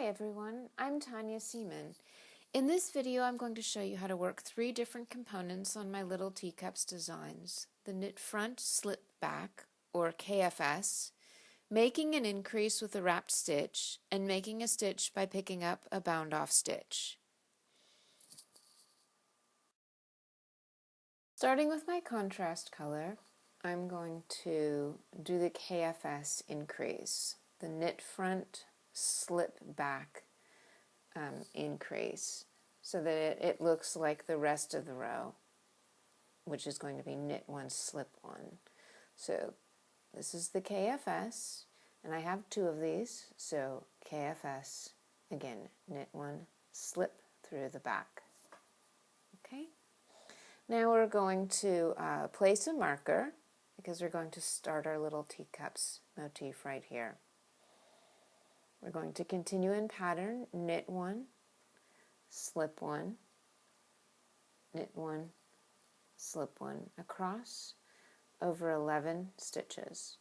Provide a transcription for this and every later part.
Hi everyone, I'm Tanya Seaman. In this video I'm going to show you how to work 3 different components on my little teacups designs. The knit front slip back, or KFS, making an increase with a wrapped stitch, and making a stitch by picking up a bound off stitch. Starting with my contrast color, I'm going to do the KFS increase, the knit front slip back increase, so that it looks like the rest of the row, which is going to be knit 1, slip 1. So this is the KFS, and I have 2 of these, so KFS, again, knit 1, slip through the back. Okay, now we're going to place a marker, because we're going to start our little teacups motif right here. We're going to continue in pattern, knit 1, slip 1, knit 1, slip 1 across over 11 stitches.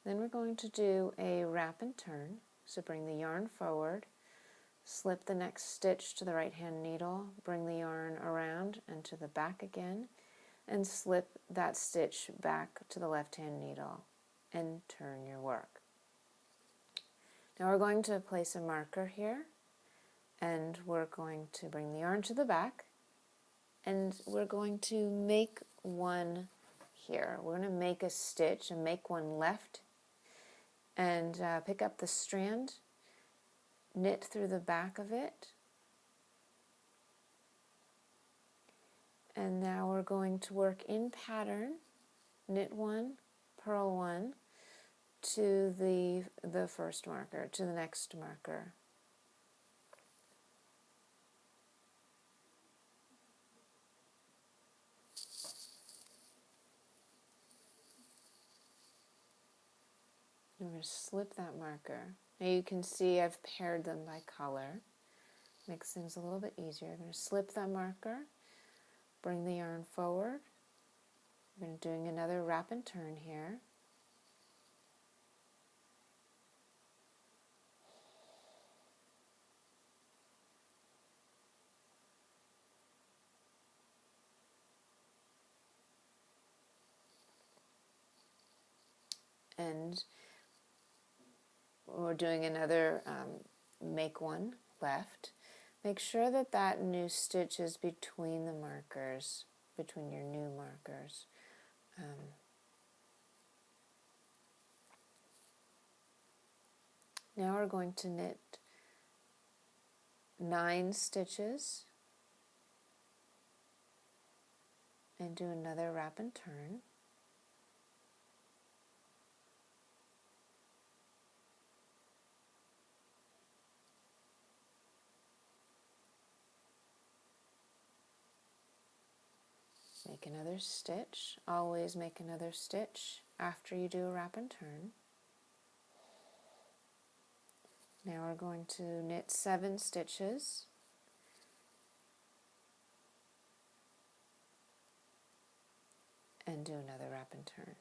Then we're going to do a wrap and turn, so bring the yarn forward, slip the next stitch to the right hand needle, bring the yarn around and to the back again, and slip that stitch back to the left hand needle and turn your work. Now we're going to place a marker here, and we're going to bring the yarn to the back, and we're going to make one here. We're going to make a stitch and make one left, and pick up the strand, knit through the back of it, and now we're going to work in pattern, knit 1, purl 1, to the first marker, to the next marker. I'm going to slip that marker. Now you can see I've paired them by color. Makes things a little bit easier. I'm going to slip that marker, bring the yarn forward. I'm going to doing another wrap and turn here. And we're doing another make one left. Make sure that that new stitch is between the markers, between your new markers. Now we're going to knit 9 stitches and do another wrap and turn. Make another stitch. Always make another stitch after you do a wrap and turn. Now we're going to knit 7 stitches and do another wrap and turn.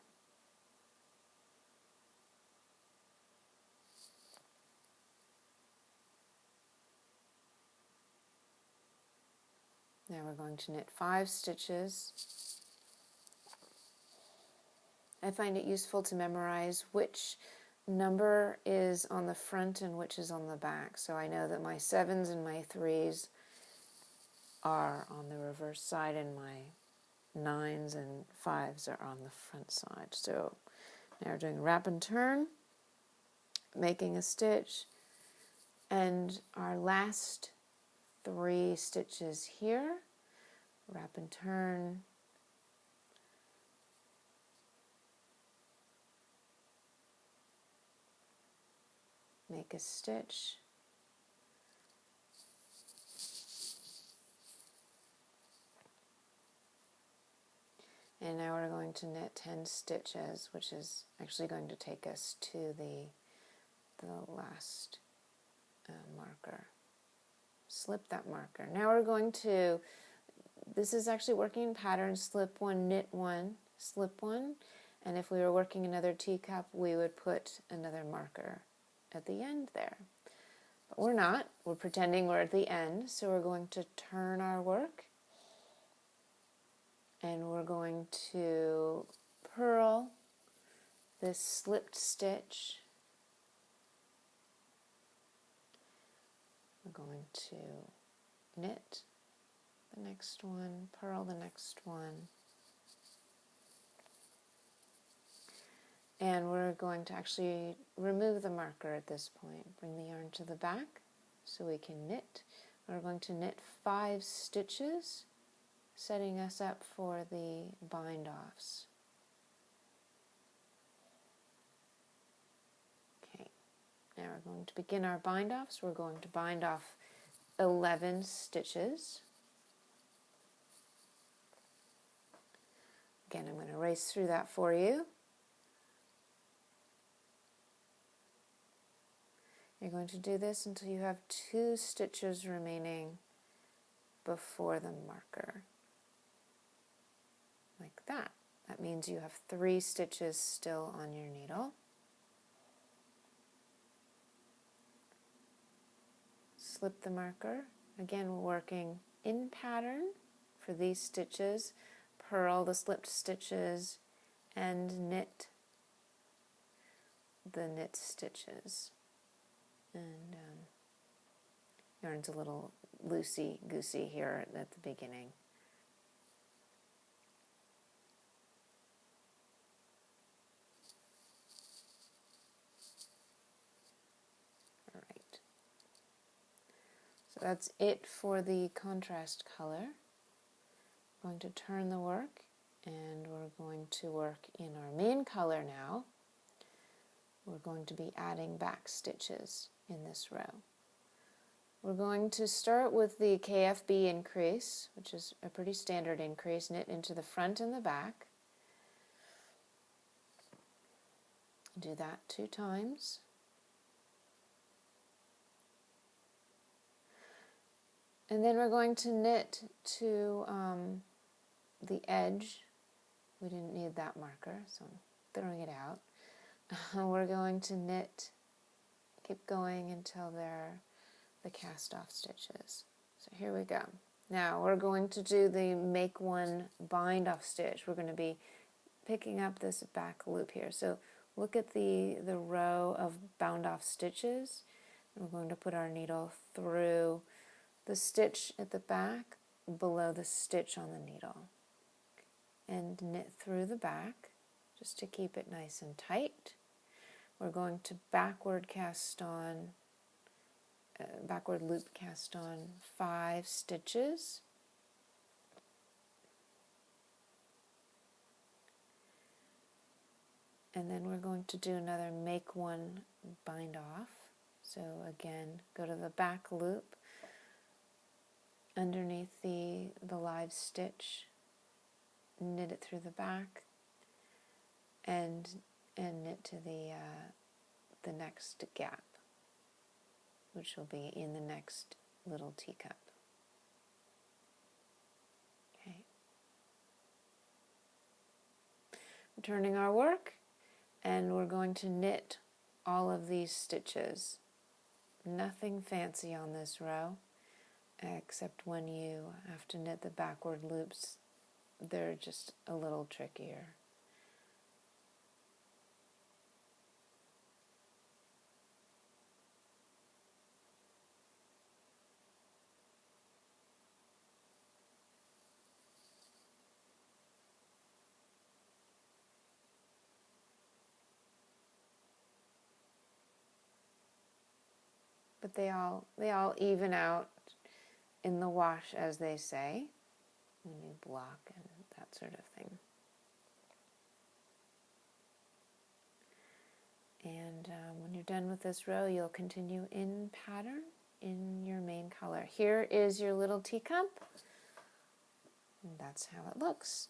Now we're going to knit 5 stitches. I find it useful to memorize which number is on the front and which is on the back. So I know that my 7s and my 3s are on the reverse side, and my 9s and 5s are on the front side. So now we're doing wrap and turn, making a stitch, and our last 3 stitches here, wrap and turn, make a stitch, and now we're going to knit 10 stitches, which is actually going to take us to the last marker. Slip that marker. Now we're going to, this is actually working in pattern, slip 1, knit 1, slip 1, and if we were working another teacup, we would put another marker at the end there. But we're not. We're pretending we're at the end, so we're going to turn our work and we're going to purl this slipped stitch. We're going to knit the next one, purl the next one, and we're going to actually remove the marker at this point. Bring the yarn to the back so we can knit. We're going to knit 5 stitches, setting us up for the bind-offs. Okay, now we're going to begin our bind-offs. We're going to bind off 11 stitches. Again, I'm going to race through that for you. You're going to do this until you have 2 stitches remaining before the marker. Like that. That means you have 3 stitches still on your needle. Slip the marker. Again, we're working in pattern for these stitches. Purl the slipped stitches and knit the knit stitches. And yarn's a little loosey-goosey here at the beginning. All right. So that's it for the contrast color. We're going to turn the work and we're going to work in our main color now. We're going to be adding back stitches in this row. We're going to start with the KFB increase, which is a pretty standard increase, knit into the front and the back. Do that 2 times. And then we're going to knit to the edge. We didn't need that marker, so I'm throwing it out. We're going to knit, keep going until they're the cast off stitches. So here we go. Now we're going to do the make one bind off stitch. We're going to be picking up this back loop here. So look at the row of bound off stitches. We're going to put our needle through the stitch at the back below the stitch on the needle and knit through the back just to keep it nice and tight. We're going to backward loop cast on 5 stitches. And then we're going to do another make one bind off. So again, go to the back loop underneath the live stitch, knit it through the back, and knit to the next gap, which will be in the next little teacup. Okay. Returning our work, and we're going to knit all of these stitches. Nothing fancy on this row, except when you have to knit the backward loops, they're just a little trickier. But they all even out in the wash, as they say, when you block and that sort of thing. And when you're done with this row, you'll continue in pattern in your main color. Here is your little teacup, and that's how it looks.